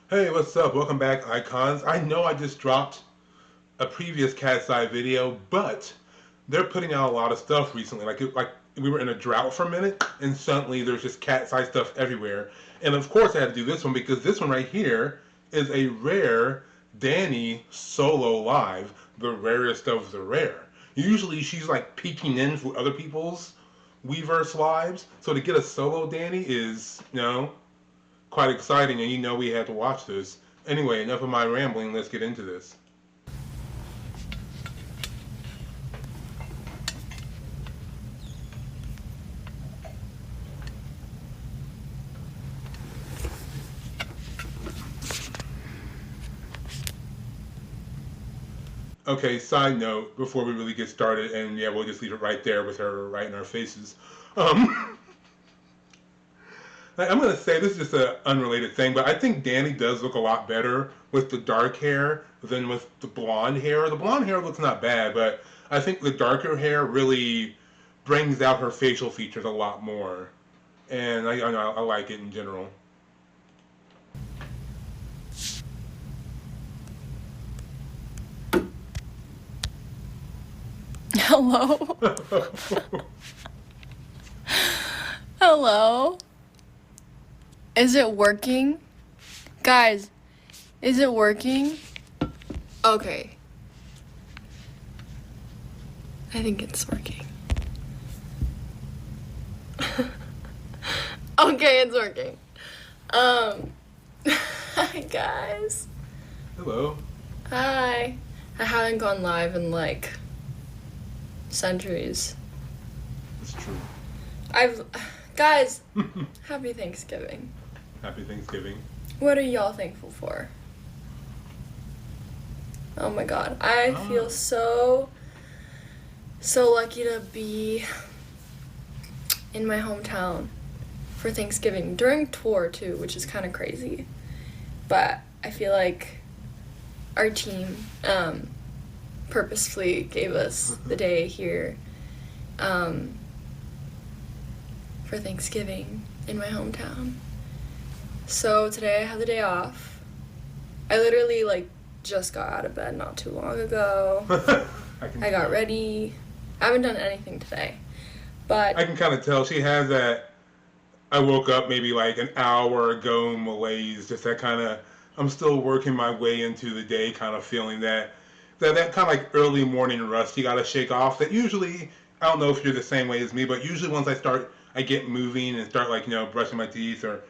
Hey, what's up? Welcome back, icons. I know I just dropped a previous KATSEYE video, but they're putting out a lot of stuff recently. Like we were in a drought for a minute, and suddenly there's just KATSEYE stuff everywhere. And of course, I had to do this one because this one right here is a rare Danny solo live, the rarest of the rare. Usually, she's like peeking in for other people's Weverse lives, so to get a solo Danny is, quite exciting, and we had to watch this. Anyway, enough of my rambling. Let's get into this. Okay, side note before we really get started, and yeah, we'll just leave it right there with her right in our faces. Um, I'm going to say this is just an unrelated thing, but I think Danny does look a lot better with the dark hair than with the blonde hair. The blonde hair looks not bad, but I think the darker hair really brings out her facial features a lot more. And I like it in general. Hello? Hello? Is it working? Guys, is it working? Okay. I think it's working. Okay, it's working. Hi guys. Hello. Hi. I haven't gone live in like centuries. It's true. Guys, happy Thanksgiving. Happy Thanksgiving. What are y'all thankful for? Oh my god, I feel so lucky to be in my hometown for Thanksgiving during tour too, which is kind of crazy. But I feel like our team purposefully gave us the day here for Thanksgiving in my hometown. So today I have the day off. I literally just got out of bed not too long ago. I got ready. I haven't done anything today, but I can kind of tell she has that. I woke up maybe like an hour ago malaise, just that kind of. I'm still working my way into the day, kind of feeling that kind of like early morning rust you got to shake off. That usually, I don't know if you're the same way as me, but usually once I get moving and start brushing my teeth or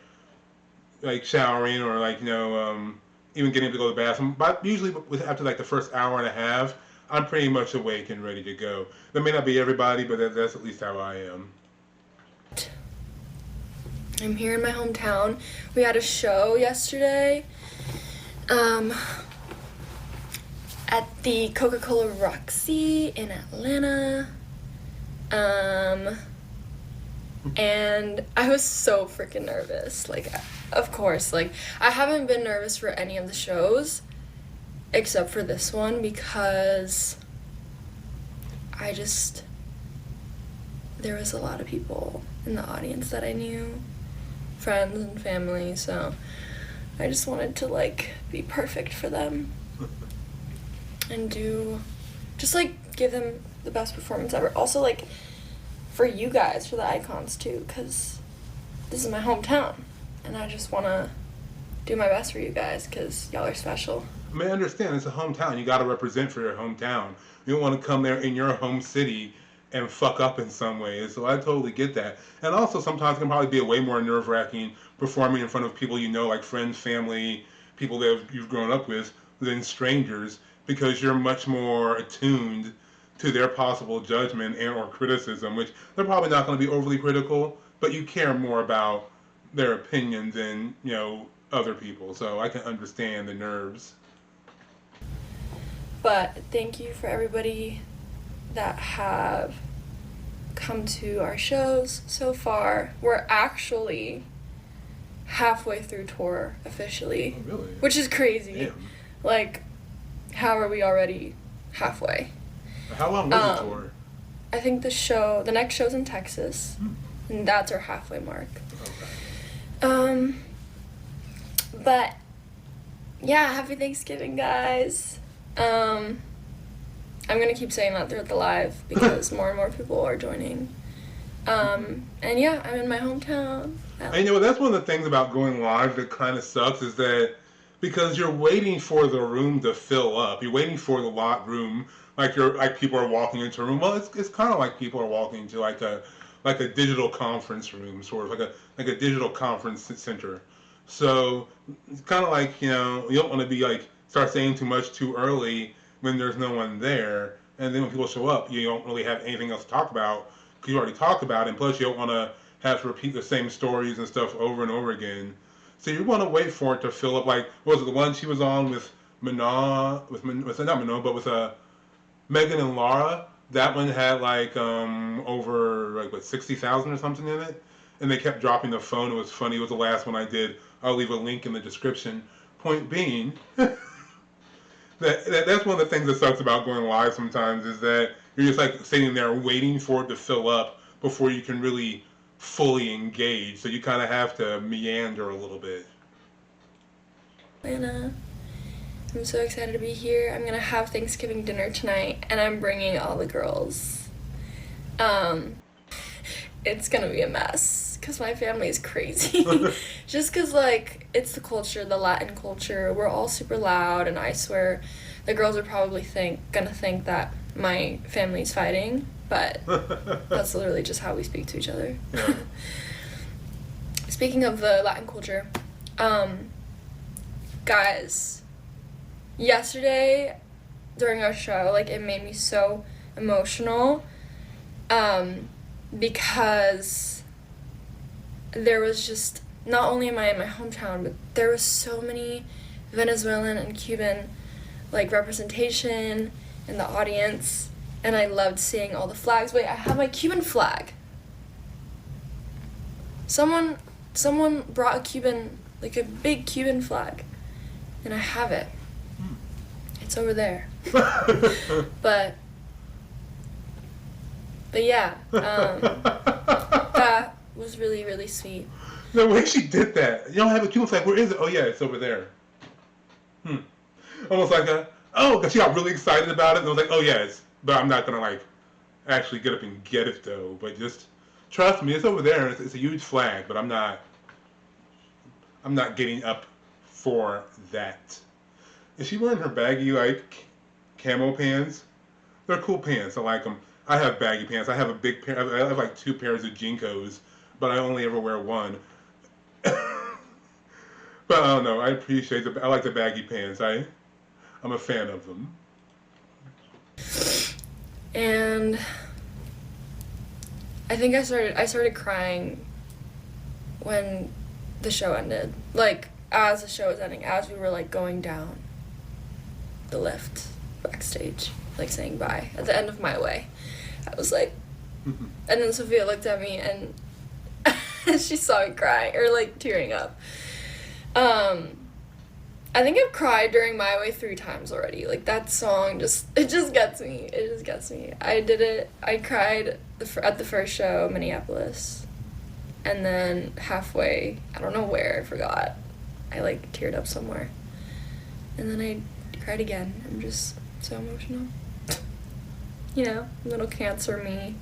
like showering or even getting to go to the bathroom. But usually after like the first hour and a half, I'm pretty much awake and ready to go. That may not be everybody, but that's at least how I am. I'm here in my hometown. We had a show yesterday at the Coca-Cola Roxy in Atlanta. And I was so freaking nervous. Of course, I haven't been nervous for any of the shows except for this one because there was a lot of people in the audience that I knew, friends and family, so I just wanted to be perfect for them and give them the best performance ever. Also for you guys, for the icons too, because this is my hometown and I just want to do my best for you guys because y'all are special. I mean, I understand it's a hometown. You got to represent for your hometown. You don't want to come there in your home city and fuck up in some ways. So I totally get that. And also sometimes it can probably be a way more nerve-wracking performing in front of people like friends, family, people that you've grown up with, than strangers, because you're much more attuned to their possible judgment and or criticism, which they're probably not going to be overly critical, but you care more about their opinion than, other people. So I can understand the nerves. But thank you for everybody that have come to our shows so far. We're actually halfway through tour officially. Oh, really? Which is crazy. Damn. How are we already halfway? How long was the tour? I think the next show's in Texas, and that's our halfway mark. Okay. But Yeah, happy Thanksgiving, guys. I'm gonna keep saying that throughout the live because more and more people are joining. And yeah, I'm in my hometown. And you know what? That's one of the things about going live that kind of sucks is that because you're waiting for the room to fill up, you're waiting for the lot room, like people are walking into a room. Well, it's kind of like people are walking into like a digital conference room, sort of like a digital conference center. So it's kind of like you don't want to be like start saying too much too early when there's no one there, and then when people show up, you don't really have anything else to talk about because you already talked about it, and plus you don't want to have to repeat the same stories and stuff over and over again. So you want to wait for it to fill up. Like, what was it the one she was on with Manon, with not Manon, but with Megan and Lara? That one had like over like what 60,000 or something in it, and they kept dropping the phone. It was funny. It was the last one I did. I'll leave a link in the description. Point being, that's one of the things that sucks about going live sometimes is that you're just like sitting there waiting for it to fill up before you can really fully engage. So you kind of have to meander a little bit. Atlanta. I'm so excited to be here. I'm gonna have Thanksgiving dinner tonight, and I'm bringing all the girls. Um, it's gonna be a mess because my family is crazy. Just because, like, it's the culture, the Latin culture. We're all super loud, and I swear the girls are probably gonna think that my family's fighting, but that's literally just how we speak to each other. Yeah. Speaking of the Latin culture, guys, yesterday during our show, like, it made me so emotional, because there was just, not only am I in my hometown, but there was so many Venezuelan and Cuban, like, representation in the audience, and I loved seeing all the flags. Wait, I have my Cuban flag. Someone brought a Cuban, like a big Cuban flag, and I have it. It's over there. But yeah, that was really, really sweet. The way she did that. You don't have a Cuban flag. Where is it? Oh yeah, it's over there. Almost like because she got really excited about it and I was like, oh yeah, but I'm not gonna like actually get up and get it though. But just trust me, it's over there. It's a huge flag, but I'm not getting up for that. Is she wearing her baggy like camo pants? They're cool pants. I like them. I have baggy pants. I have a big pair. I have like 2 pairs of Jinkos, but I only ever wear one. But I don't know. I appreciate I like the baggy pants. I'm a fan of them. And I think I started crying when the show ended. Like, as the show was ending, as we were like going down the lift backstage, like saying bye at the end of my way. I was like, and then Sophia looked at me and she saw me crying or like tearing up. I think I've cried during My Way 3 times already. Like, that song just gets me. It just gets me. I did it. I cried at the first show, Minneapolis. And then halfway, I don't know where, I forgot. I like teared up somewhere. And then I cried again. I'm just so emotional. You know, little Cancer me.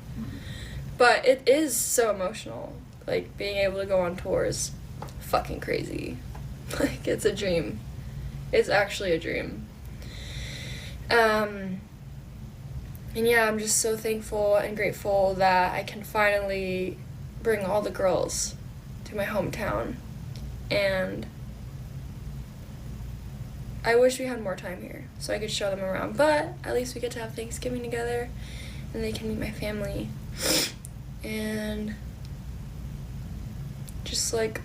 But it is so emotional. Like, being able to go on tour is fucking crazy. Like, it's a dream. It's actually a dream. And yeah, I'm just so thankful and grateful that I can finally bring all the girls to my hometown. And I wish we had more time here so I could show them around, but at least we get to have Thanksgiving together and they can meet my family and just like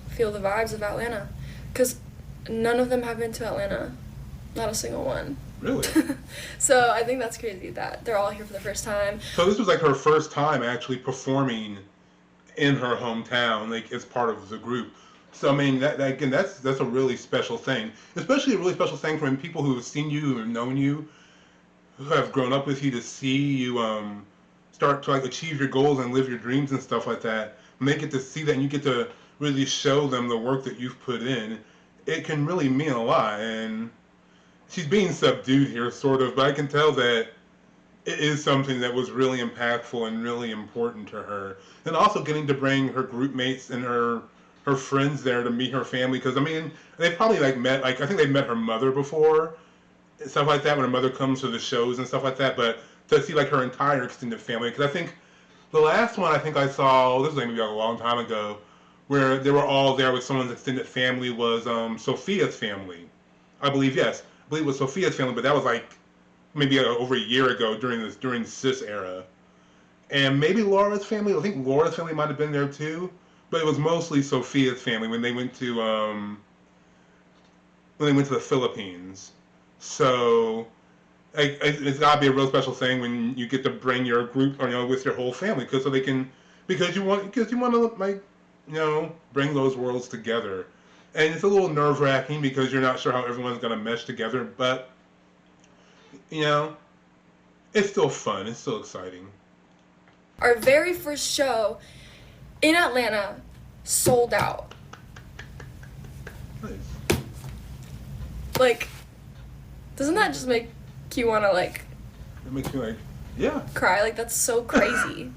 feel the vibes of Atlanta, because none of them have been to Atlanta, not a single one. Really? So I think that's crazy that they're all here for the first time. So this was like her first time actually performing in her hometown, like as part of the group. So I mean, that again, that's a really special thing, especially a really special thing for people who have seen you, who have known you, who have grown up with you, to see you start to like achieve your goals and live your dreams and stuff like that. And they get to see that, and you get to really show them the work that you've put in. it can really mean a lot. And she's being subdued here, sort of, but I can tell that it is something that was really impactful and really important to her. And also getting to bring her group mates and her friends there to meet her family, because I mean they probably like met, like I think they've met her mother before and stuff like that when her mother comes to the shows and stuff like that. But to see like her entire extended family, because I think the last one I think I saw, this was maybe a long time ago, where they were all there with someone's extended family was Sophia's family. I believe, yes, I believe it was Sophia's family, but that was like maybe over a year ago during Sis era. And maybe Laura's family. I think Laura's family might have been there too, but it was mostly Sophia's family when they went to the Philippines. So it's got to be a real special thing when you get to bring your group, or with your whole family, because you want to like bring those worlds together. And it's a little nerve wracking because you're not sure how everyone's gonna mesh together, but you know, it's still fun. It's still exciting. Our very first show in Atlanta sold out. Nice. Like, doesn't that just make you want to, like, It makes me like, yeah, cry? Like, that's so crazy.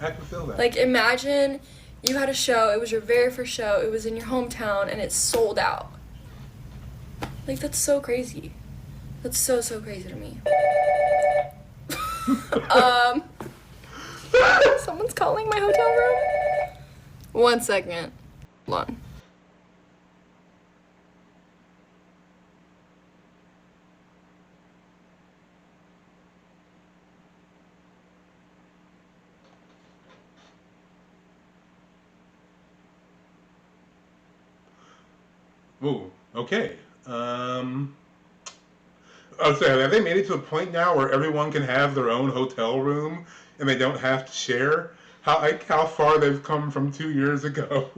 I can feel that. Like, imagine you had a show, it was your very first show, it was in your hometown, and it sold out. Like, that's so crazy. That's so, so crazy to me. Someone's calling my hotel room. 1 second. Hold on. Ooh, okay. I was saying, have they made it to a point now where everyone can have their own hotel room and they don't have to share? How far they've come from 2 years ago,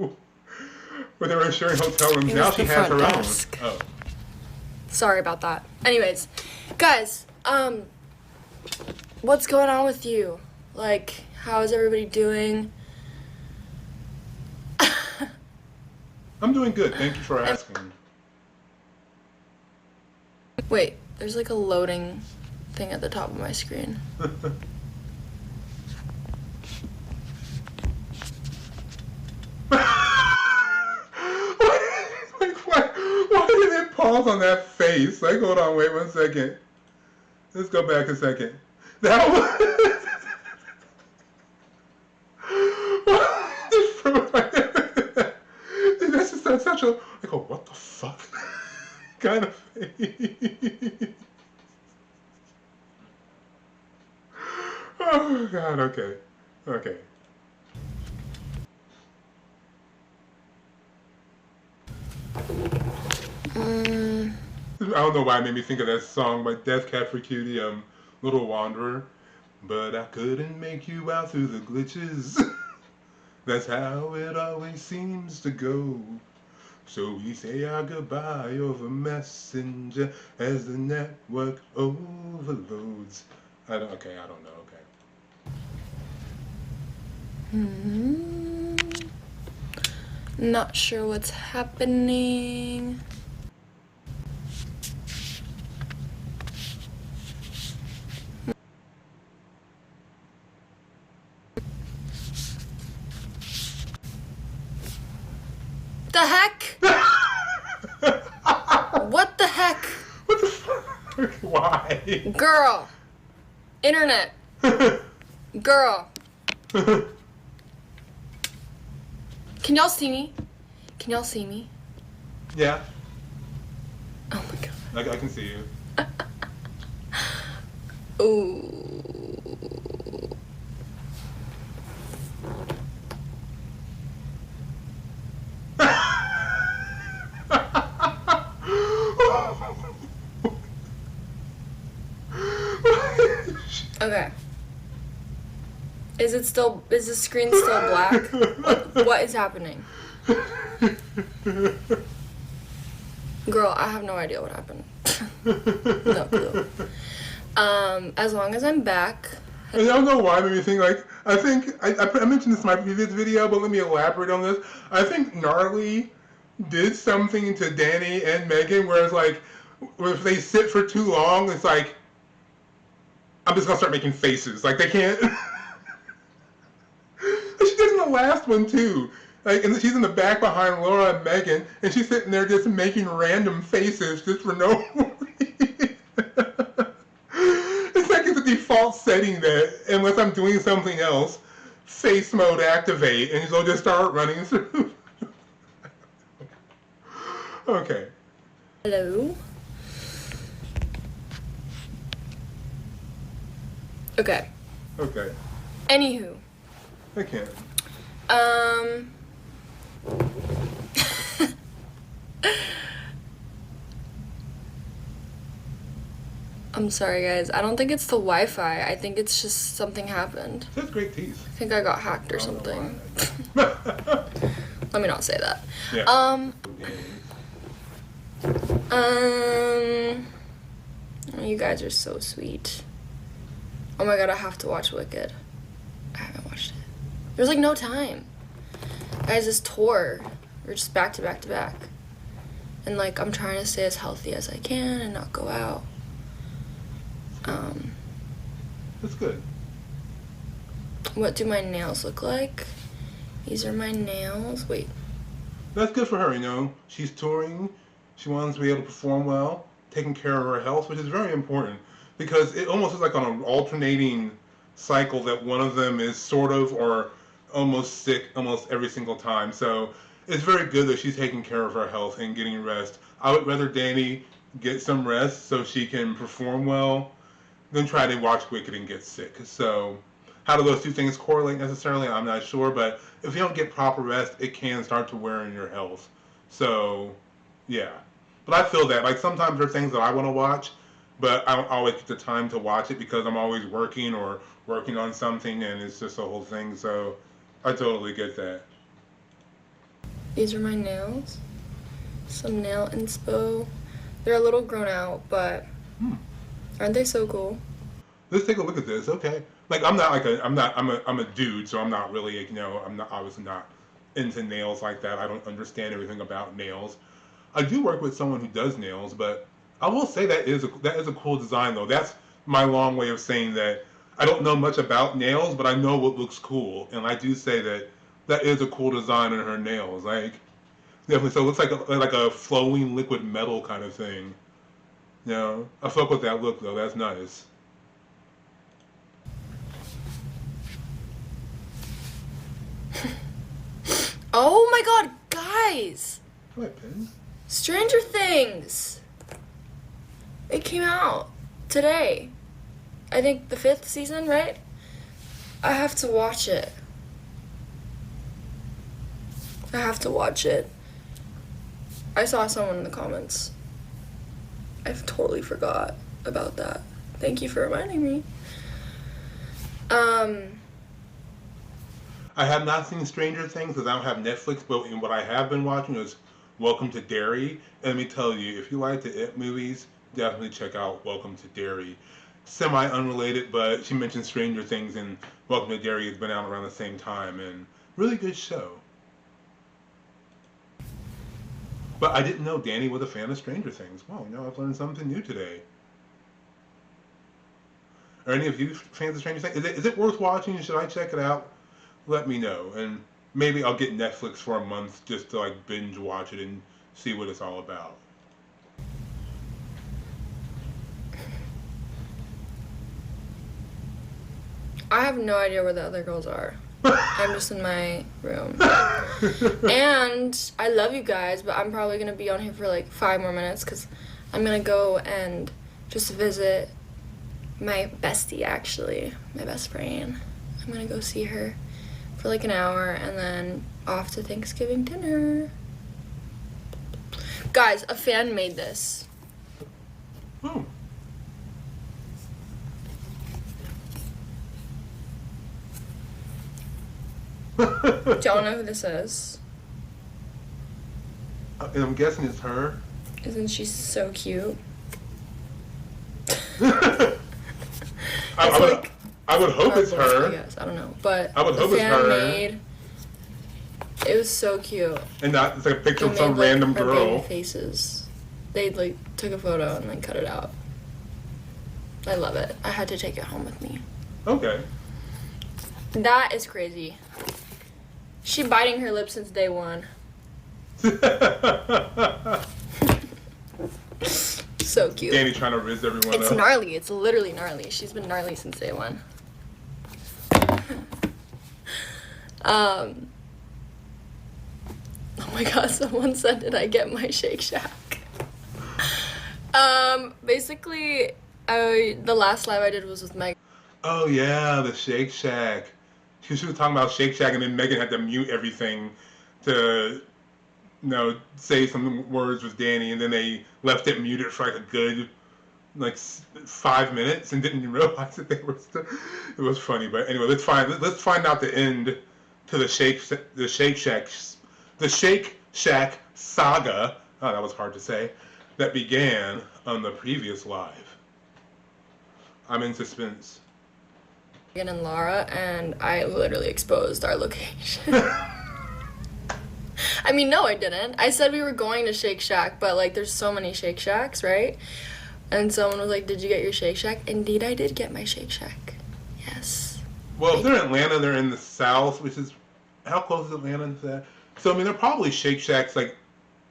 where they were sharing hotel rooms. Now she has her own. Oh, Sorry about that. Anyways, guys, what's going on with you? Like, how is everybody doing? I'm doing good. Thank you for asking. Wait, there's like a loading thing at the top of my screen. Why did it pause on that face? Like, hold on, wait 1 second. Let's go back a second. That was... That's just such a... I go, what the fuck? kind of face. Oh, God, okay. Okay. I don't know why it made me think of that song by Death Cab for Cutie, Little Wanderer. But I couldn't make you out through the glitches. That's how it always seems to go. So we say our goodbye over Messenger as the network overloads. I don't know, okay. Not sure what's happening. The heck? What the heck? What the fuck? Why? Girl. Internet. Girl. Can y'all see me? Can y'all see me? Yeah. Oh my god. I can see you. Ooh. Okay. Is the screen still black? What is happening? Girl, I have no idea what happened. No clue. As long as I'm back. I don't know why it made me think, like, I mentioned this in my previous video, but let me elaborate on this. I think Gnarly did something to Danny and Megan where it's like, if they sit for too long, it's like, I'm just gonna start making faces. Like they can't. She did in the last one too. Like, and she's in the back behind Laura and Megan, and she's sitting there just making random faces just for no reason. It's like it's a default setting that unless I'm doing something else, face mode activate, and she'll just start running through. Okay. Hello? Okay. Okay. Anywho. I can't. I'm sorry, guys. I don't think it's the Wi-Fi. I think it's just something happened. That's great teeth. I think I got hacked or something. Let me not say that. Yeah. You guys are so sweet. Oh my god, I have to watch Wicked. I haven't watched it. There's like no time. Guys, this tour, we're just back to back to back. And like, I'm trying to stay as healthy as I can and not go out. That's good. What do my nails look like? These are my nails. Wait. That's good for her, you know. She's touring. She wants to be able to perform well, taking care of her health, which is very important because it almost is like on an alternating cycle that one of them is sort of or almost sick almost every single time. So it's very good that she's taking care of her health and getting rest. I would rather Danny get some rest so she can perform well than try to watch Wicked and get sick. So how do those two things correlate necessarily? I'm not sure, but if you don't get proper rest, it can start to wear on your health. So, yeah. But I feel that. Like, sometimes there are things that I want to watch, but I don't always get the time to watch it because I'm always working or working on something, and it's just a whole thing. So, I totally get that. These are my nails. Some nail inspo. They're a little grown out, but aren't they so cool? Let's take a look at this. Okay. Like, I'm a dude, so I'm not really, you know, I'm not obviously not into nails like that. I don't understand everything about nails. I do work with someone who does nails, but I will say that is a cool design though. That's my long way of saying that I don't know much about nails, but I know what looks cool, and I do say that that is a cool design in her nails. Like, definitely. So it looks like a flowing liquid metal kind of thing. You know, I fuck with that look though. That's nice. Oh my god, guys! What, pen? Stranger Things! It came out today. I think the 5th season, right? I have to watch it. I have to watch it. I saw someone in the comments. I've totally forgot about that. Thank you for reminding me. I have not seen Stranger Things because I don't have Netflix, but what I have been watching is Welcome to Derry. And let me tell you, if you like the It movies, definitely check out Welcome to Derry. Semi-unrelated, but she mentioned Stranger Things, and Welcome to Derry has been out around the same time, and really good show. But I didn't know Danny was a fan of Stranger Things. Wow, you know, I've learned something new today. Are any of you fans of Stranger Things? Is it worth watching? Should I check it out? Let me know, and maybe I'll get Netflix for a month just to like binge watch it and see what it's all about. I have no idea where the other girls are. I'm just in my room. And I love you guys, but I'm probably going to be on here for like 5 more minutes because I'm going to go and just visit my bestie, actually, my best friend. I'm going to go see her for like an hour and then off to Thanksgiving dinner. Guys, a fan made this. Oh. Don't know who this is. And I'm guessing it's her. Isn't she so cute? I would hope it's her. I guess. I don't know. But I would hope it's her. Made It was so cute. And not, it's like a picture They of some made, like, random her girl. baby faces. They, like, took a photo and then cut it out. I love it. I had to take it home with me. Okay. That is crazy. She biting her lip since day one. So cute. Danny trying to riz everyone It's up. gnarly. It's literally gnarly. She's been gnarly since day one. Oh my god, someone said, did I get my Shake Shack? Basically, the last live I did was with Meg. Oh yeah, the Shake Shack. She was talking about Shake Shack, and then Megan had to mute everything to, say some words with Danny, and then they left it muted for like a good, 5 minutes, and didn't realize that they were still. It was funny, but anyway, let's find out the end to the Shake Shack saga. Oh, that was hard to say. That began on the previous live. I'm in suspense. Megan and LARA, and I literally exposed our location. I mean, no, I didn't. I said we were going to Shake Shack, but like, there's so many Shake Shacks, right? And someone was like, did you get your Shake Shack? Indeed, I did get my Shake Shack. Yes. Well, if they're in Atlanta, they're in the South, which is, how close is Atlanta to that? So, I mean, there are probably Shake Shacks, like,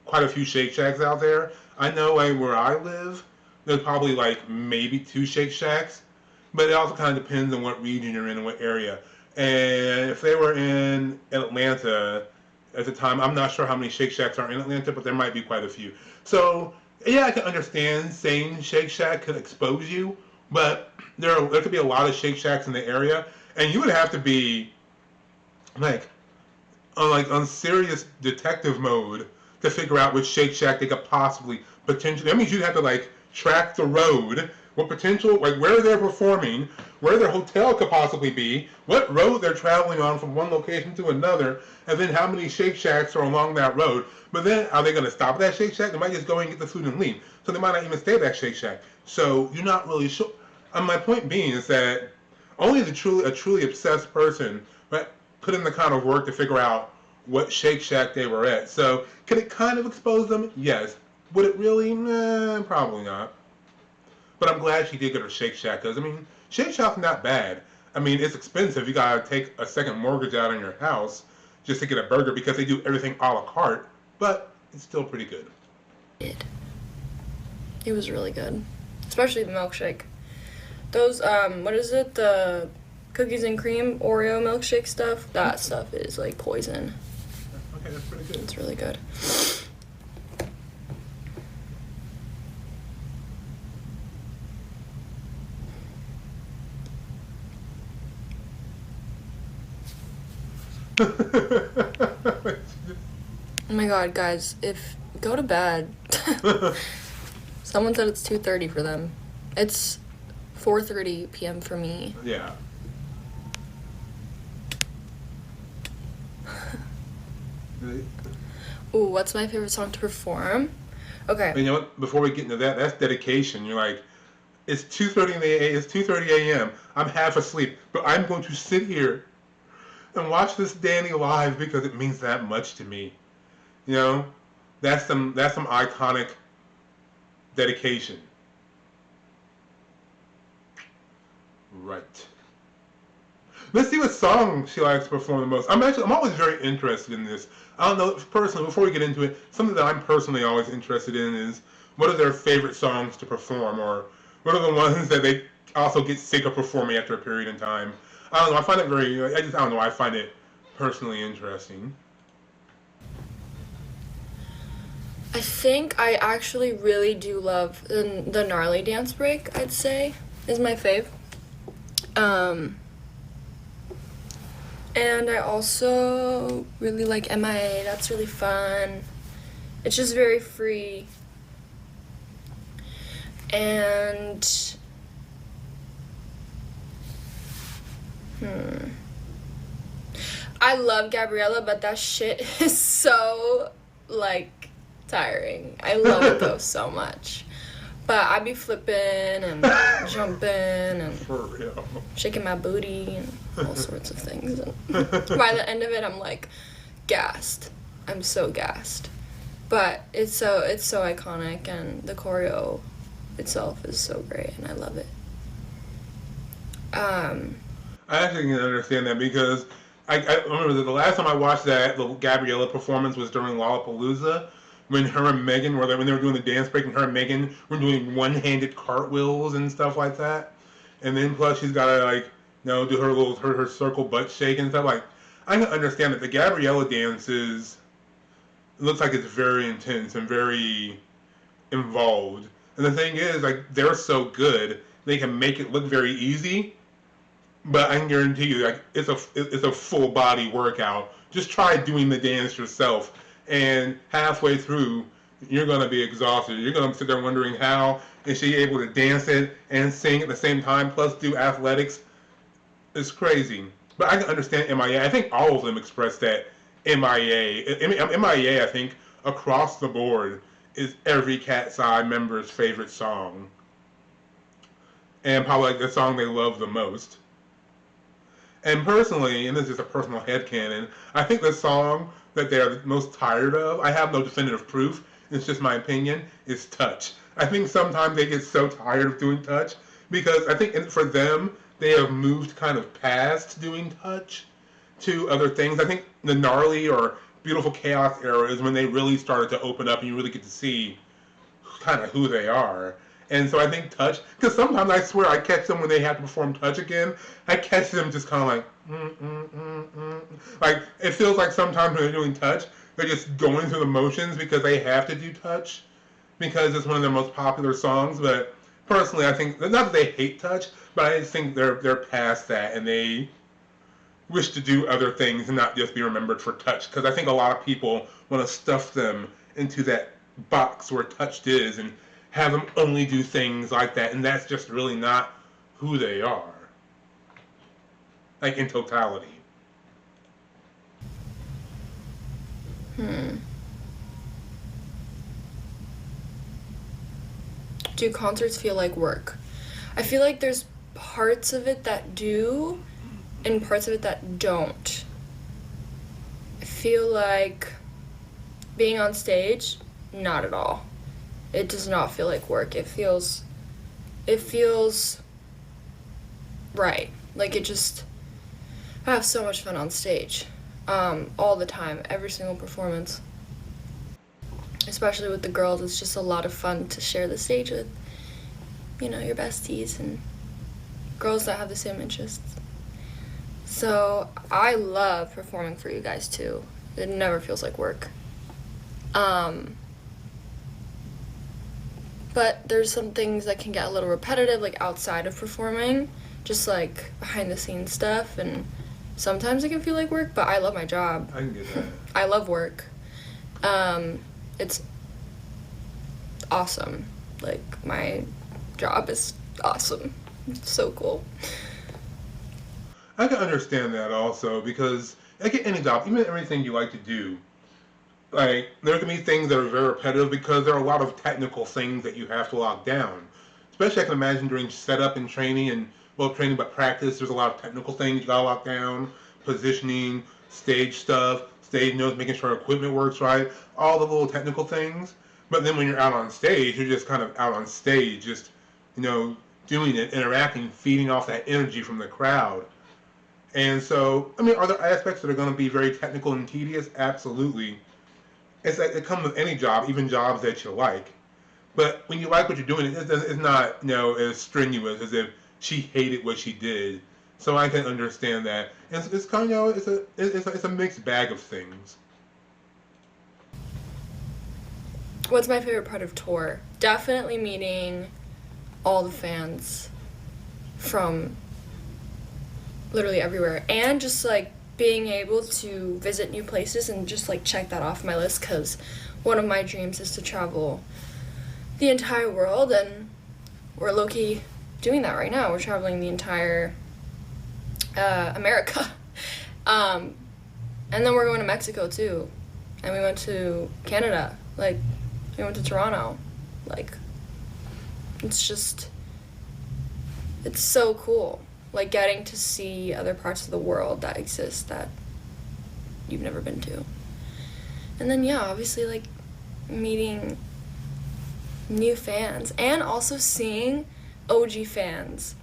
quite a few Shake Shacks out there. I know where I live, there's probably, like, maybe 2 Shake Shacks. But it also kind of depends on what region you're in and what area. And if they were in Atlanta at the time, I'm not sure how many Shake Shacks are in Atlanta, but there might be quite a few. So, yeah, I can understand saying Shake Shack could expose you, but there could be a lot of Shake Shacks in the area, and you would have to be on serious detective mode to figure out which Shake Shack they could possibly potentially. That means you'd have to track the road, what potential, where they're performing, where their hotel could possibly be, what road they're traveling on from one location to another, and then how many Shake Shacks are along that road. But then, are they going to stop at that Shake Shack? They might just go and get the food and leave. So they might not even stay at that Shake Shack. So you're not really sure. And my point being is that only a truly obsessed person put in the kind of work to figure out what Shake Shack they were at. So could it kind of expose them? Yes. Would it really? Probably not. But I'm glad she did get her Shake Shack, because, I mean, Shake Shack's not bad. I mean, it's expensive. You got to take a second mortgage out on your house just to get a burger, because they do everything a la carte, but it's still pretty good. It was really good. Especially the milkshake. Those, what is it? The cookies and cream Oreo milkshake stuff? That stuff is like poison. Okay, that's pretty good. It's really good. Oh my god, guys, go to bed. Someone said it's 2:30 for them. It's 4:30 p.m. for me. Yeah. Ooh, what's my favorite song to perform? Okay. And you know what? Before we get into that, that's dedication. You're like, it's 2:30 a.m. I'm half asleep, but I'm going to sit here and watch this Danny live because it means that much to me. You know, that's some iconic dedication. Right. Let's see what song she likes to perform the most. I'm always very interested in this. I don't know, personally, before we get into it, something that I'm personally always interested in is what are their favorite songs to perform, or what are the ones that they also get sick of performing after a period of time. I don't know, I find it I find it personally interesting. I think I actually really do love the gnarly dance break, I'd say, is my fave. And I also really like MIA. That's really fun. It's just very free. And I love Gabriella, but that shit is so tiring. I love it though so much. But I be flipping and jumping and For real. shaking my booty and all sorts of things. And by the end of it, I'm like gassed. I'm so gassed. But it's so iconic, and the choreo itself is so great, and I love it. I actually can understand that because I remember that the last time I watched that the Gabriella performance was during Lollapalooza when her and Megan were when they were doing the dance break and her and Megan were doing one-handed cartwheels and stuff like that. And then plus she's got to like do her little her circle butt shake and stuff like. I can understand that the Gabriella dance is it looks like it's very intense and very involved. And the thing is, like, they're so good, they can make it look very easy. But I can guarantee you, like, it's a full body workout. Just try doing the dance yourself, and halfway through, you're gonna be exhausted. You're gonna sit there wondering how is she able to dance it and sing at the same time, plus do athletics. It's crazy. But I can understand MIA. I think all of them express that MIA. MIA, I think, across the board is every KATSEYE member's favorite song. And probably like the song they love the most. And personally, and this is a personal headcanon, I think the song that they're most tired of, I have no definitive proof, it's just my opinion, is Touch. I think sometimes they get so tired of doing Touch because I think for them, they have moved kind of past doing Touch to other things. I think the Gnarly or Beautiful Chaos era is when they really started to open up and you really get to see kind of who they are. And so I think Touch, because sometimes I swear I catch them when they have to perform Touch again, I catch them just kind of like, like it feels like sometimes when they're doing Touch, they're just going through the motions because they have to do Touch, because it's one of their most popular songs. But personally, I think, not that they hate Touch, but I just think they're past that and they wish to do other things and not just be remembered for Touch. Because I think a lot of people want to stuff them into that box where Touch is and have them only do things like that, and that's just really not who they are, like in totality. Do concerts feel like work? I feel like there's parts of it that do, and parts of it that don't. I feel like being on stage, not at all. It does not feel like work. It feels right. Like I have so much fun on stage. All the time, every single performance. Especially with the girls, it's just a lot of fun to share the stage with, your besties and girls that have the same interests. So I love performing for you guys too. It never feels like work. But there's some things that can get a little repetitive, like outside of performing, just like behind the scenes stuff, and sometimes it can feel like work, but I love my job. I can get that. I love work. It's awesome. Like, my job is awesome. It's so cool. I can understand that also because like any job, even everything you like to do, like there can be things that are very repetitive because there are a lot of technical things that you have to lock down. Especially I can imagine during setup and training and training but practice, there's a lot of technical things you gotta lock down, positioning, stage stuff, stage notes, making sure equipment works right, all the little technical things. But then when you're out on stage, you're just kind of out on stage, just doing it, interacting, feeding off that energy from the crowd. And so, I mean, are there aspects that are going to be very technical and tedious? Absolutely. It's like it comes with any job, even jobs that you like. But when you like what you're doing, it's not as strenuous as if she hated what she did. So I can understand that. And it's kind of it's a mixed bag of things. What's my favorite part of tour? Definitely meeting all the fans from literally everywhere, and just like being able to visit new places and just like check that off my list, because one of my dreams is to travel the entire world, and we're low-key doing that right now. We're traveling the entire America. And then we're going to Mexico too, and we went to Canada, like we went to Toronto. Like, it's so cool, like getting to see other parts of the world that exist that you've never been to. And then, yeah, obviously, like, meeting new fans and also seeing OG fans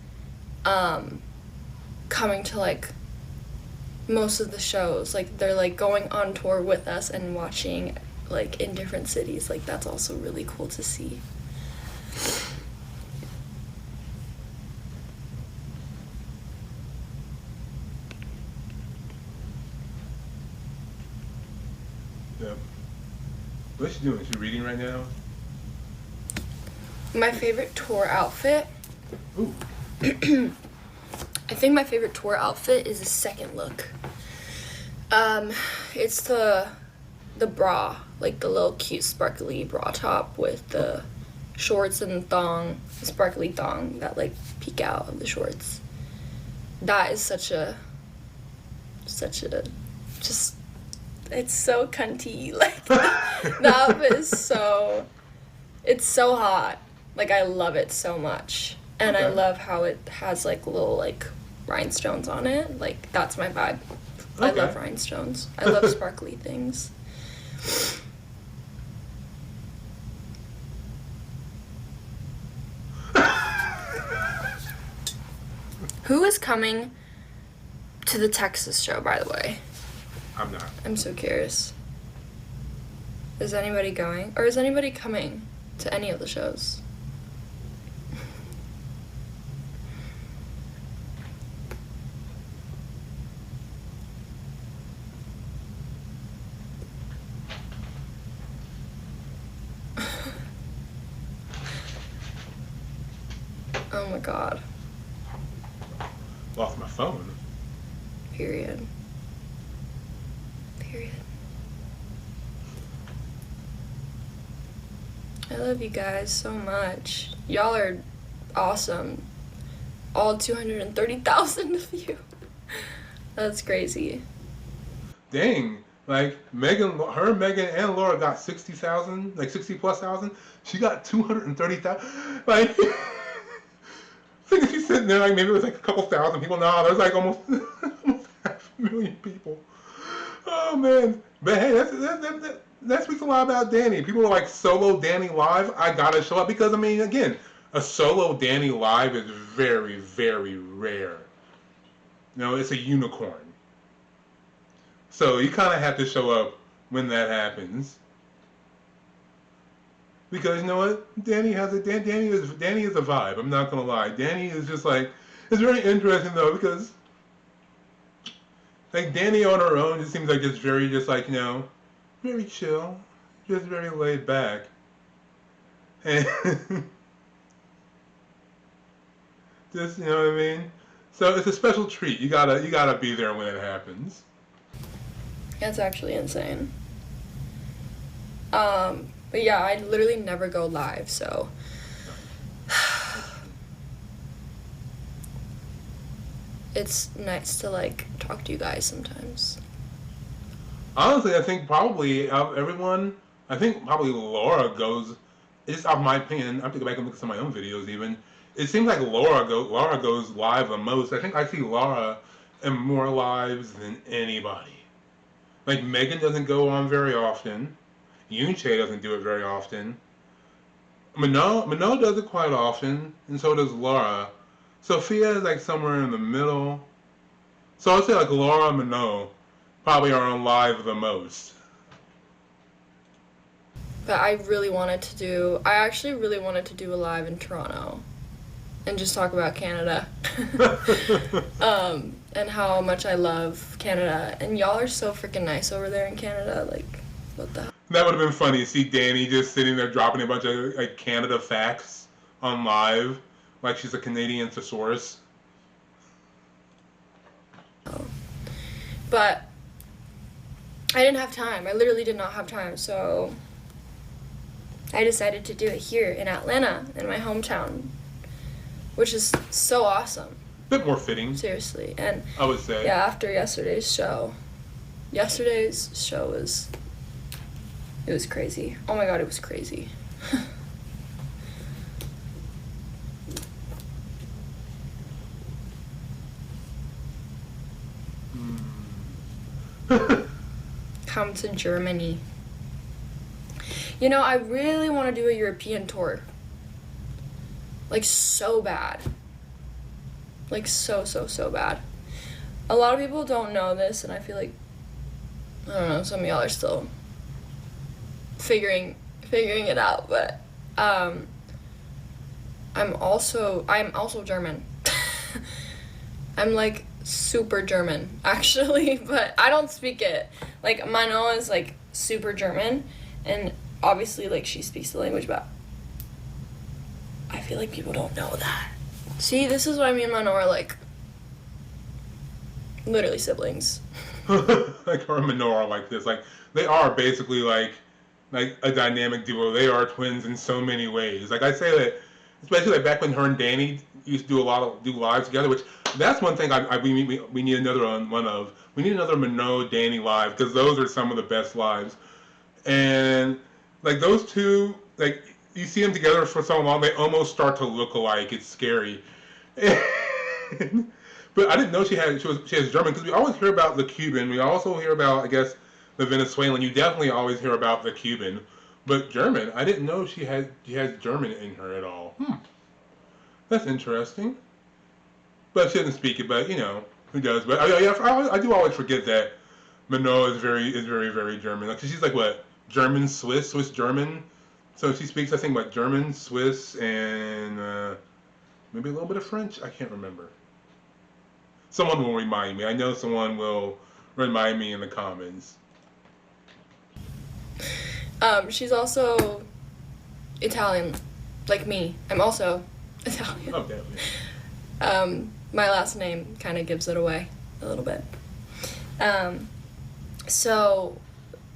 coming to, like, most of the shows. Like, they're, like, going on tour with us and watching, like, in different cities. Like, that's also really cool to see. Yeah. What's she doing? Is she reading right now? My favorite tour outfit? Ooh. I think my favorite tour outfit is the second look. It's the bra, like the little cute sparkly bra top with the shorts and thong, the sparkly thong that like peek out of the shorts. That is such a just, it's so cunty. Like the outfit is it's so hot. Like I love it so much. And I love how it has like little like rhinestones on it. Like that's my vibe. I love rhinestones. I love sparkly things. Who is coming to the Texas show, by the way? I'm not. I'm so curious. Is anybody going? Or is anybody coming to any of the shows? Oh my god. Lost my phone. Period. I love you guys so much. Y'all are awesome. All 230,000 of you. That's crazy. Dang. Like Megan and Laura got 60,000, like 60 plus thousand. She got 230,000. Like, I think she's sitting there like maybe it was like a couple thousand people. No, there's like almost 500,000 people. Oh man, but hey, that speaks a lot about Danny. People are like solo Danny live. I gotta show up because I mean, again, a solo Danny live is very, very rare. You know, it's a unicorn. So you kind of have to show up when that happens. Because you know what, Danny is a vibe. I'm not gonna lie. Danny is just like, it's very interesting though because like Danny on her own just seems like it's very just like, you know, very chill, just very laid back, and just, you know what I mean. So it's a special treat. You gotta be there when it happens. That's actually insane. But yeah, I literally never go live, so it's nice to like talk to you guys sometimes. Honestly, I think probably out of everyone, I think probably Laura goes. It's out of my opinion. I have to go back and look at some of my own videos. Even it seems like Laura goes live the most. I think I see Laura in more lives than anybody. Like Megan doesn't go on very often. Yunche doesn't do it very often. Manon does it quite often, and so does Laura. Sophia is like somewhere in the middle. So I'd say like Laura and Manon probably are on live the most. But I actually really wanted to do a live in Toronto and just talk about Canada. And how much I love Canada. And y'all are so freaking nice over there in Canada. Like, what the hell? That would have been funny to see Danny just sitting there dropping a bunch of like Canada facts on live, like she's a Canadian thesaurus. But I didn't have time. I literally did not have time. So I decided to do it here in Atlanta, in my hometown, which is so awesome. Bit more fitting. Seriously. And I would say. Yeah, after yesterday's show was, it was crazy. Oh my god, it was crazy. Come to Germany. You know, I really want to do a European tour. Like, so bad. Like, so bad. A lot of people don't know this, and I feel like, I don't know, some of y'all are still figuring it out, but I'm also German. I'm like super German, actually, but I don't speak it. Like, Manon is like super German, and obviously, like, she speaks the language, but I feel like people don't know that. See, this is why me and Manon are like literally siblings. Like her and Manon are like this. Like, they are basically like a dynamic duo. They are twins in so many ways. Like, I say that, especially like back when her and Danny used to do lives together, which that's one thing we need another one of. We need another Manon Danny live, because those are some of the best lives. And like those two, like, you see them together for so long, they almost start to look alike. It's scary. But I didn't know she has German, because we always hear about the Cuban. We also hear about, I guess, the Venezuelan. You definitely always hear about the Cuban, but German, I didn't know she has German in her at all. That's interesting. But she doesn't speak it. But you know, who does? But I do always forget that Manon is very German. Like, she's like what, German Swiss German. So she speaks, I think, what, German, Swiss, and maybe a little bit of French. I can't remember. Someone will remind me. I know someone will remind me in the comments. She's also Italian, like me. I'm also Italian. Oh, definitely. My last name kind of gives it away a little bit. So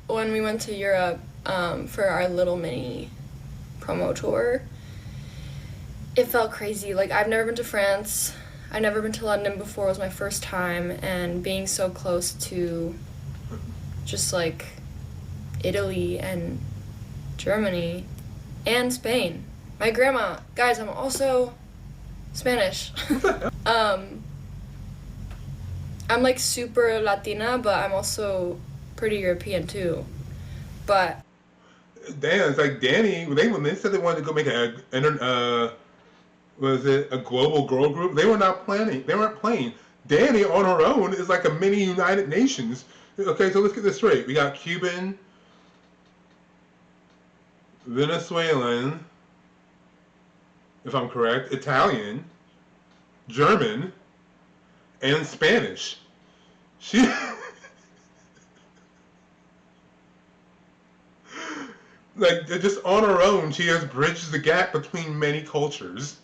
when we went to Europe for our little mini promo tour, it felt crazy. Like, I've never been to France. I've never been to London before. It was my first time, and being so close to just like Italy and Germany and Spain. My grandma, guys, I'm also Spanish. I'm like super Latina, but I'm also pretty European too. But Dan, it's like Danny, when they said they wanted to go make was it a global girl group? They weren't playing. Danny on her own is like a mini United Nations. Okay, so let's get this straight. We got Cuban, Venezuelan, if I'm correct, Italian, German, and Spanish. She like, just on her own, she has bridged the gap between many cultures.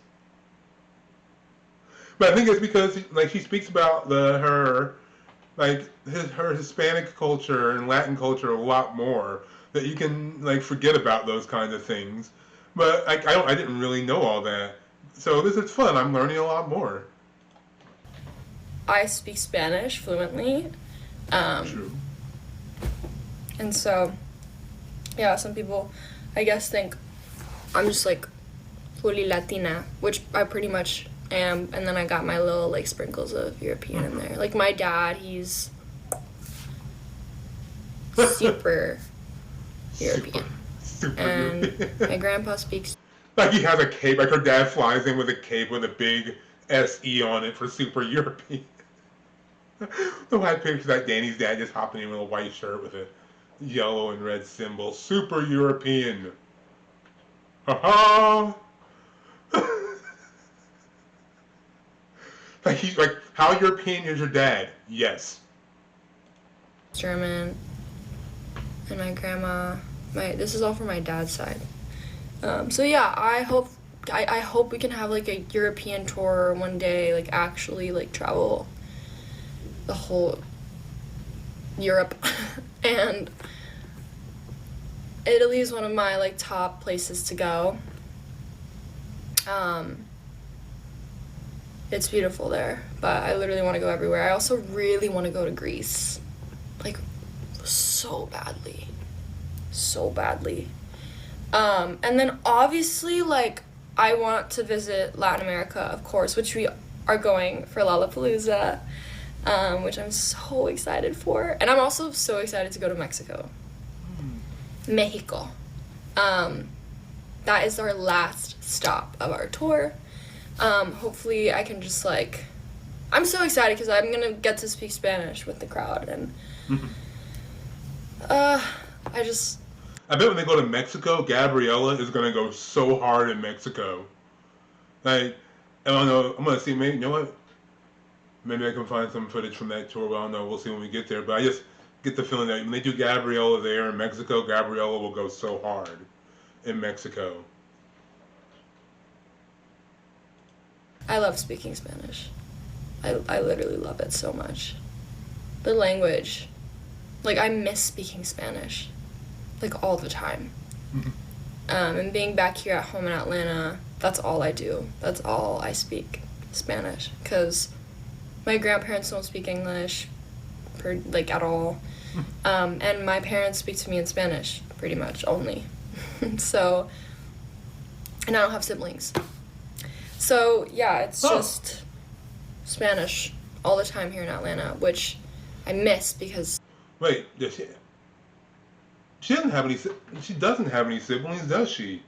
But I think it's because, like, she speaks about her Hispanic culture and Latin culture a lot more, that you can, like, forget about those kinds of things. But I didn't really know all that. So this is fun. I'm learning a lot more. I speak Spanish fluently. True. And so, yeah, some people, I guess, think I'm just, like, fully Latina, which I pretty much am. And then I got my little, like, sprinkles of European in there. Like, my dad, he's super European. Super and European. my grandpa speaks. Like, he has a cape. Like, her dad flies in with a cape with a big SE on it for super European. The white picture that Danny's dad just hopping in with a white shirt with a yellow and red symbol. Super European. Ha ha! Like, he's like, how European is your dad? Yes. German. And my grandma. This is all from my dad's side. So yeah, I hope we can have like a European tour one day, like actually like travel the whole Europe. And Italy is one of my like top places to go. It's beautiful there, but I literally want to go everywhere. I also really want to go to Greece, like so badly. And then obviously, like, I want to visit Latin America, of course, which we are going for Lollapalooza, which I'm so excited for. And I'm also so excited to go to Mexico. Mexico. That is our last stop of our tour. Hopefully I can just like, I'm so excited because I'm gonna get to speak Spanish with the crowd, and I bet when they go to Mexico, Gabriella is gonna go so hard in Mexico. Like, I don't know. I'm gonna see. Maybe, you know what? Maybe I can find some footage from that tour. But I don't know. We'll see when we get there. But I just get the feeling that when they do Gabriella there in Mexico, Gabriella will go so hard in Mexico. I love speaking Spanish. I literally love it so much. The language, like I miss speaking Spanish, like all the time. And being back here at home in Atlanta, that's all I do. That's all I speak, Spanish, because my grandparents don't speak English, like at all, and my parents speak to me in Spanish, pretty much only. So, and I don't have siblings. So yeah, it's just Spanish all the time here in Atlanta, which I miss because. Wait, she doesn't have any. She doesn't have any siblings, does she?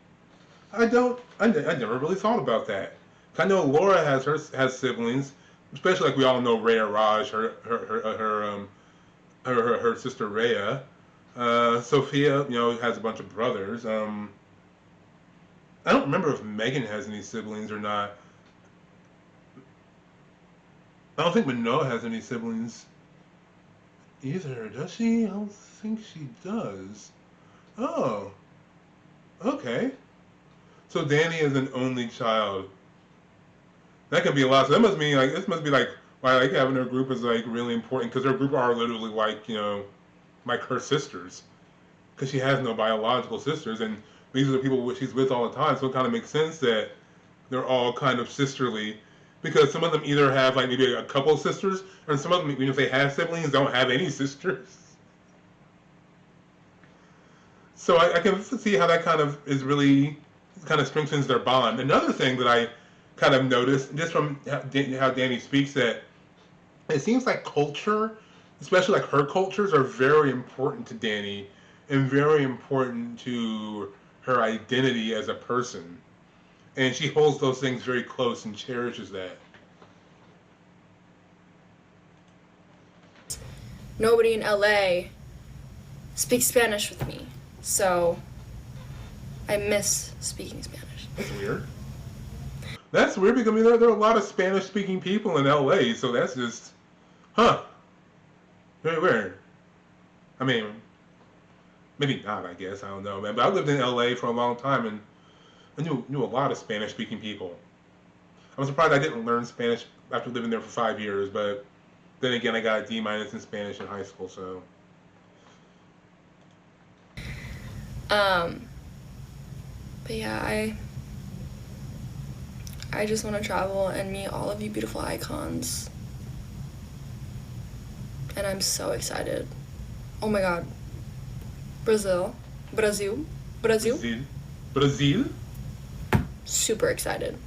I don't. I never really thought about that. I know Laura has siblings, especially like we all know Rhea Raj, her sister Rhea. Sophia, has a bunch of brothers. I don't remember if Megan has any siblings or not. I don't think Manoa has any siblings either, does she? I don't think she does. Oh, okay. So Danny is an only child. That could be a lot. So that must mean this must be why having her group is really important, because her group are literally like her sisters, because she has no biological sisters, and these are the people she's with all the time. So it kind of makes sense that they're all kind of sisterly, because some of them either have maybe a couple sisters, and some of them, even if they have siblings, don't have any sisters. So I can see how that kind of strengthens their bond. Another thing that I kind of noticed, just from how Danny speaks, that it seems like culture, especially like her cultures, are very important to Danny and very important to her identity as a person. And she holds those things very close and cherishes that. Nobody in LA speaks Spanish with me, so I miss speaking Spanish. That's weird. That's weird because there are a lot of Spanish-speaking people in LA, so that's just, very weird. I mean, maybe not, I guess. I don't know, man. But I lived in LA for a long time, and I knew a lot of Spanish-speaking people. I'm surprised I didn't learn Spanish after living there for 5 years, but then again, I got a D- in Spanish in high school, so. But yeah, I just want to travel and meet all of you beautiful icons. And I'm so excited. Oh my god. Brazil. Super excited.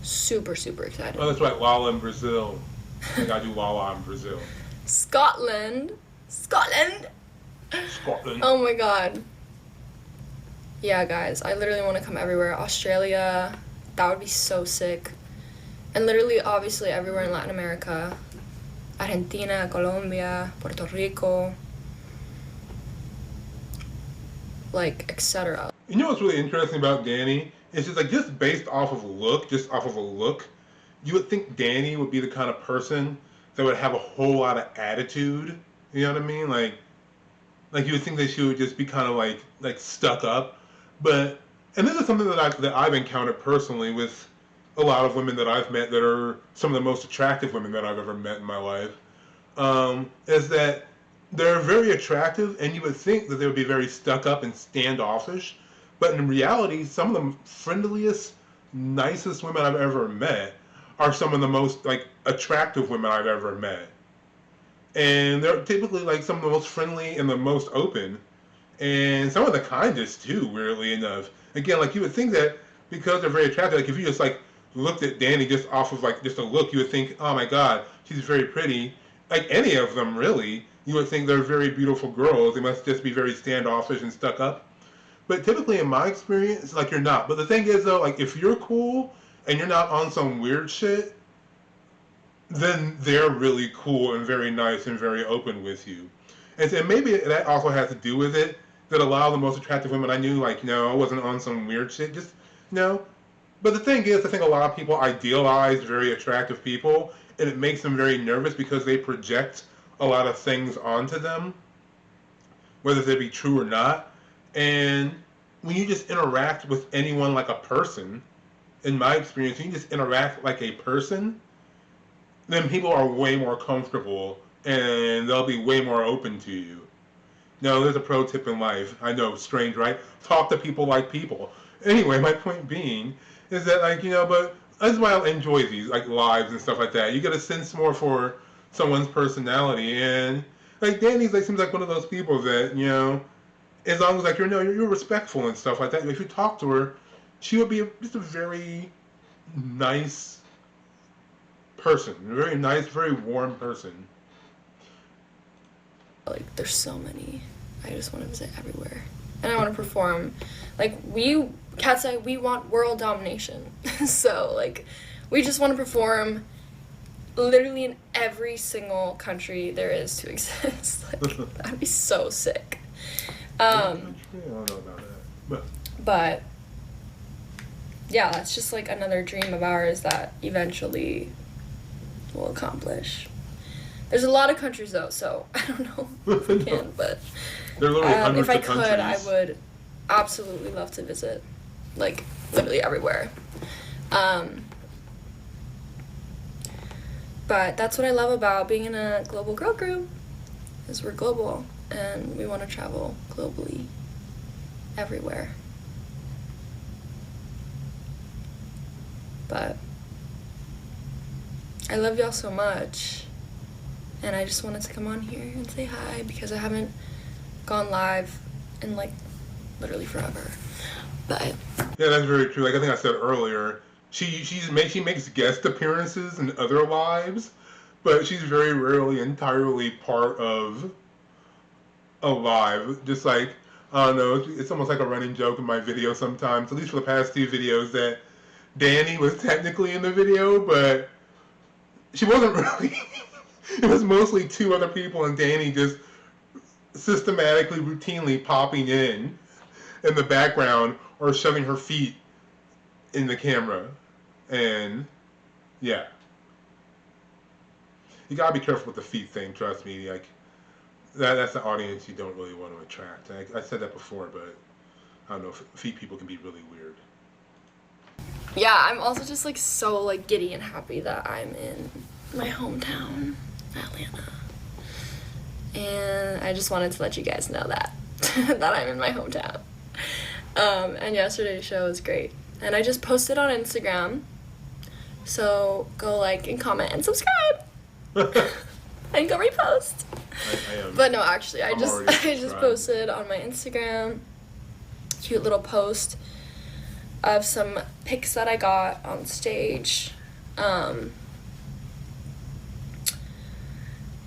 Super excited. Oh, that's right, Lala in Brazil. I think I do Lala in Brazil. Scotland. Oh my god. Yeah, guys, I literally want to come everywhere. Australia, that would be so sick. And literally, obviously, everywhere in Latin America. Argentina, Colombia, Puerto Rico, etc. You know what's really interesting about Danny? It's just based off of a look, you would think Danny would be the kind of person that would have a whole lot of attitude. You know what I mean? Like you would think that she would just be kind of like stuck up. But, and this is something that I've encountered personally with a lot of women that I've met that are some of the most attractive women that I've ever met in my life, is that they're very attractive, and you would think that they would be very stuck up and standoffish, but in reality, some of the friendliest, nicest women I've ever met are some of the most attractive women I've ever met. And they're typically some of the most friendly and the most open, and some of the kindest too, weirdly enough. Again, you would think that because they're very attractive, if you just looked at Danny just off of just a look, you would think, oh my god, she's very pretty. Like any of them really, you would think they're very beautiful girls. They must just be very standoffish and stuck up. But typically, in my experience, like you're not. But the thing is, though, like if you're cool and you're not on some weird shit, then they're really cool and very nice and very open with you. And maybe that also has to do with it. That a lot of the most attractive women I knew, like, no, I wasn't on some weird shit. Just no. But the thing is, I think a lot of people idealize very attractive people, and it makes them very nervous because they project a lot of things onto them, whether they be true or not. And when you just interact with anyone like a person, in my experience, when you just interact like a person, then people are way more comfortable and they'll be way more open to you. Now, there's a pro tip in life. I know, strange, right? Talk to people like people. Anyway, my point being is that, like, but that's why I enjoy these, like, lives and stuff like that. You get a sense more for someone's personality. And, like, Danny's, like, seems like one of those people that, as long as, like, you're respectful and stuff like that. If you talk to her, she would be just a very nice person. A very nice, very warm person. Like, there's so many. I just want to visit everywhere. And I want to perform. Like, KATSEYE, we want world domination. So, like, we just want to perform literally in every single country there is to exist. Like, that'd be so sick. I don't know about that. But, yeah, that's just, like, another dream of ours that eventually we'll accomplish. There's a lot of countries, though, so I don't know if we can, but there are literally hundreds if I of countries. could, I would absolutely love to visit, like, literally everywhere. But that's what I love about being in a global girl group, is we're global, and we want to travel globally, everywhere. But I love y'all so much. And I just wanted to come on here and say hi because I haven't gone live in, like, literally forever. But yeah, that's very true. Like I think I said earlier, she makes guest appearances in other lives, but she's very rarely entirely part of a live. Just like, I don't know, it's almost like a running joke in my video sometimes, at least for the past two videos, that Danny was technically in the video, but she wasn't really. It was mostly two other people and Danny just systematically, routinely popping in the background or shoving her feet in the camera. And, yeah. You gotta be careful with the feet thing, trust me. Like, that's the audience you don't really want to attract. I said that before, but I don't know, feet people can be really weird. yeah, I'm also just, like, so, like, giddy and happy that I'm in my hometown, Atlanta. And I just wanted to let you guys know that that I'm in my hometown. And yesterday's show was great. And I just posted on Instagram. So go like and comment and subscribe. And go repost. I am. But no, actually I just subscribed. posted on my Instagram cute little post of some pics that I got on stage.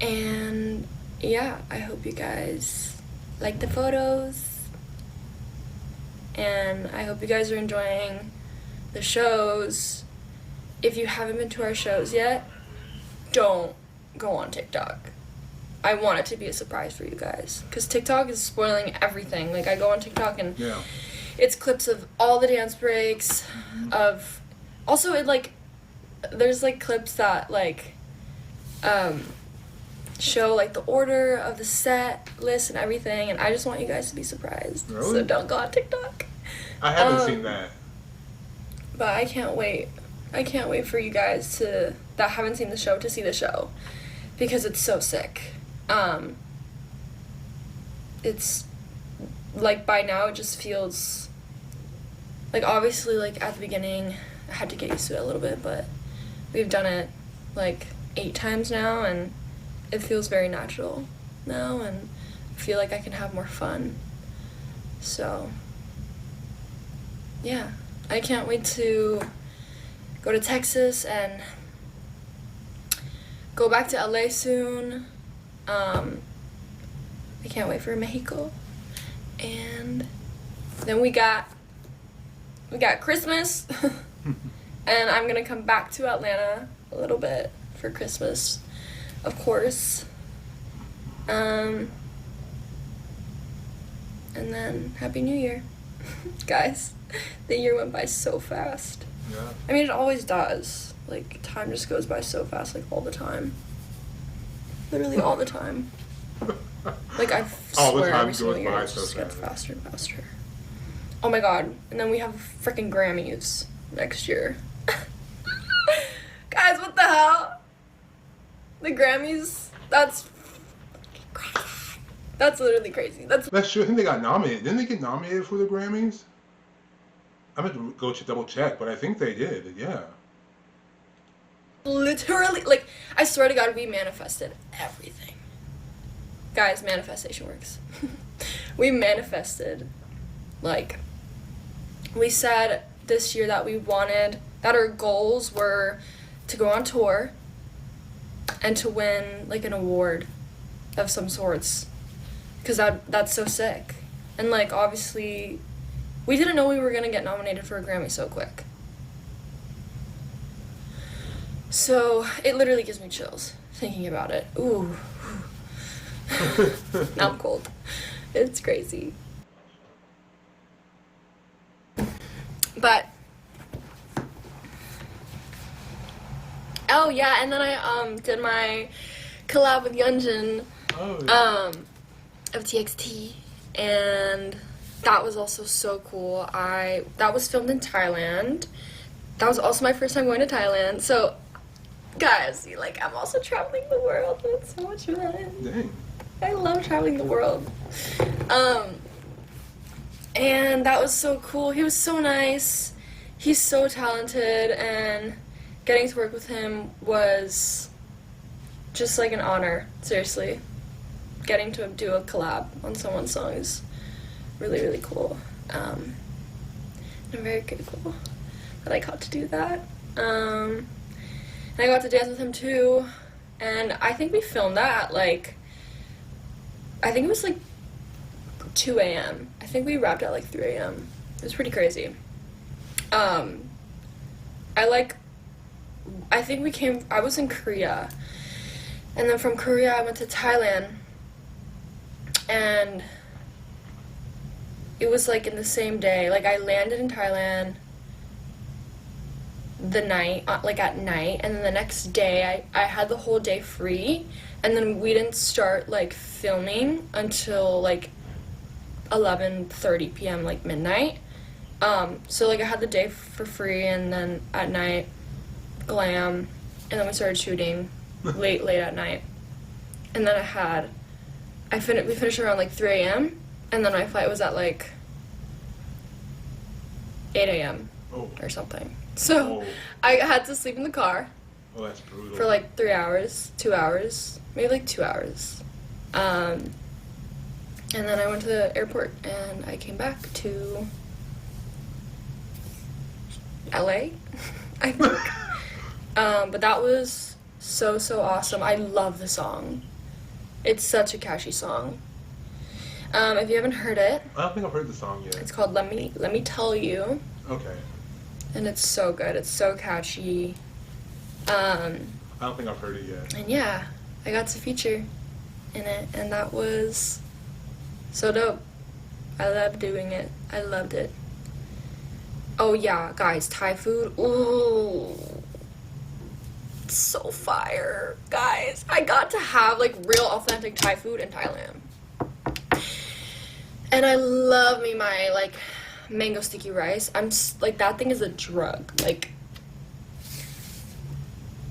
And yeah, I hope you guys like the photos. And I hope you guys are enjoying the shows. If you haven't been to our shows yet, don't go on TikTok. I want it to be a surprise for you guys. Because TikTok is spoiling everything. Like, I go on TikTok and it's clips of all the dance breaks, of... Also, it, like... There's, like, clips that, like... show, like, the order of the set list and everything, and I just want you guys to be surprised. Really? So don't go on TikTok. I haven't seen that. But I can't wait. I can't wait for you guys that haven't seen the show to see the show, because it's so sick. It's, like, by now it just feels, like, obviously, like, at the beginning, I had to get used to it a little bit, but we've done it, like, 8 times now, and it feels very natural now, and I feel like I can have more fun. So, yeah, I can't wait to go to Texas and go back to LA soon. I can't wait for Mexico. And Then we got Christmas. And I'm gonna come back to Atlanta a little bit for Christmas, of course. And then Happy New Year. Guys, the year went by so fast. Yeah. I mean, it always does. Like, time just goes by so fast, like, all the time. Literally all the time. Like, I All the swear time every single goes year by it so just gets fast. faster and faster. Oh my god. And then we have freaking Grammys next year. Guys, what the hell? The Grammys? That's crazy. That's literally crazy. That's true. I think they got nominated. Didn't they get nominated for the Grammys? I'm going to go double check, but I think they did. Yeah. literally, like, I swear to God, we manifested everything. Guys, manifestation works. We manifested, like, we said this year that that our goals were to go on tour and to win, like, an award of some sorts. Because that's so sick. And, like, obviously, we didn't know we were going to get nominated for a Grammy so quick. So, it literally gives me chills thinking about it. Ooh. Now I'm cold. It's crazy. But, oh yeah, and then I did my collab with Yunjin of TXT, and that was also so cool. That was filmed in Thailand. That was also my first time going to Thailand. So, guys, like, I'm also traveling the world. It's so much fun. Dang. I love traveling the world. And that was so cool. He was so nice. He's so talented, and getting to work with him was just like an honor. Seriously. Getting to do a collab on someone's song is really, really cool. I'm very grateful that I got to do that. And I got to dance with him too. And I think we filmed that at I think it was 2 a.m. I think we wrapped at 3 a.m. It was pretty crazy. I was in Korea. And then from Korea I went to Thailand. And it was in the same day. I landed in Thailand the night, at night, and then the next day I had the whole day free, and then we didn't start filming until 11:30 p.m. midnight. So I had the day for free, and then at night glam, and then we started shooting late at night, and then we finished around 3 a.m. and then my flight was at 8 a.m. or something. So I had to sleep in the car. Oh, that's brutal. For 3 hours, 2 hours, maybe 2 hours. And then I went to the airport and I came back to LA, I think. But that was so awesome. I love the song. It's such a catchy song. If you haven't heard it, I don't think I've heard the song yet. it's called Let Me Tell You. Okay. And it's so good. It's so catchy. I don't think I've heard it yet. And yeah, I got to feature in it, and that was so dope. I loved doing it. I loved it. Oh yeah, guys, Thai food. Ooh. It's so fire. Guys, I got to have real authentic Thai food in Thailand. And I love me my mango sticky rice. I'm that thing is a drug.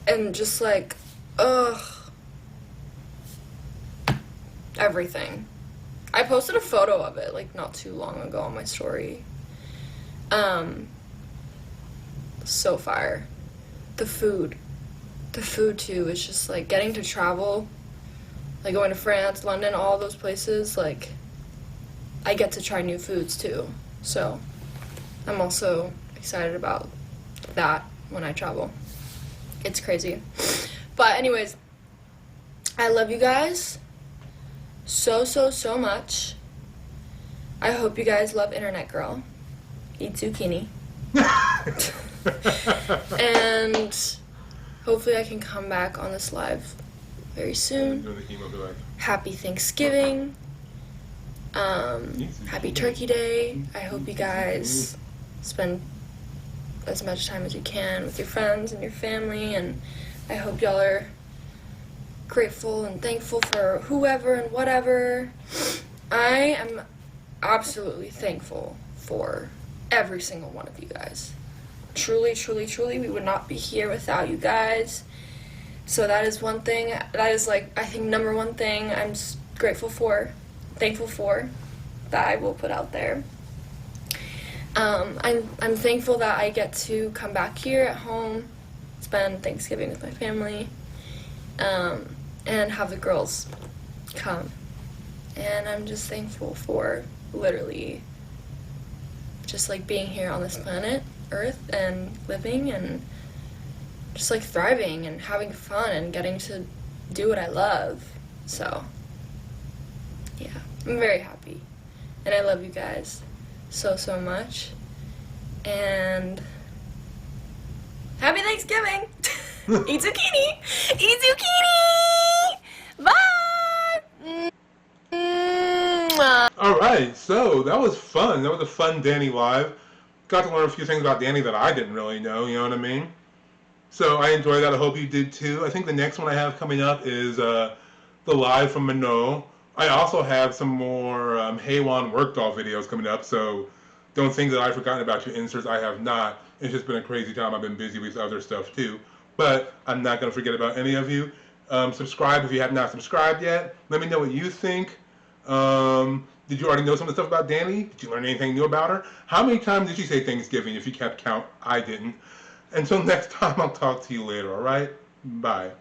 And just ugh. Everything. I posted a photo of it not too long ago on my story. So fire. The food too is just getting to travel, going to France, London, all those places. I get to try new foods too, so I'm also excited about that when I travel. It's crazy. But anyways, I love you guys so much. I hope you guys love Internet Girl. Eat zucchini. And hopefully I can come back on this live very soon. Happy Thanksgiving. Happy Turkey Day. I hope you guys spend as much time as you can with your friends and your family, and I hope y'all are grateful and thankful for whoever and whatever. I am absolutely thankful for every single one of you guys. Truly, truly, truly, we would not be here without you guys. So that is one thing, that is like, I think number one thing I'm grateful for, thankful for, that I will put out there. I'm thankful that I get to come back here at home, spend Thanksgiving with my family, and have the girls come. And I'm just thankful for literally just like being here on this planet Earth and living and just like thriving and having fun and getting to do what I love. So yeah, I'm very happy, and I love you guys so much, and happy Thanksgiving. Eat zucchini. Eat zucchini. Bye. Alright, so that was fun. That was a fun Danny live. Got to learn a few things about Danny that I didn't really know, you know what I mean? So I enjoyed that. I hope you did too. I think the next one I have coming up is the live from MANON. I also have some more Haywan work doll videos coming up, so don't think that I've forgotten about your inserts. I have not. It's just been a crazy time. I've been busy with other stuff too. But I'm not going to forget about any of you. Subscribe if you have not subscribed yet. Let me know what you think. Did you already know some of the stuff about Danny? Did you learn anything new about her? How many times did she say Thanksgiving? If you kept count, I didn't. Until next time, I'll talk to you later, alright? Bye.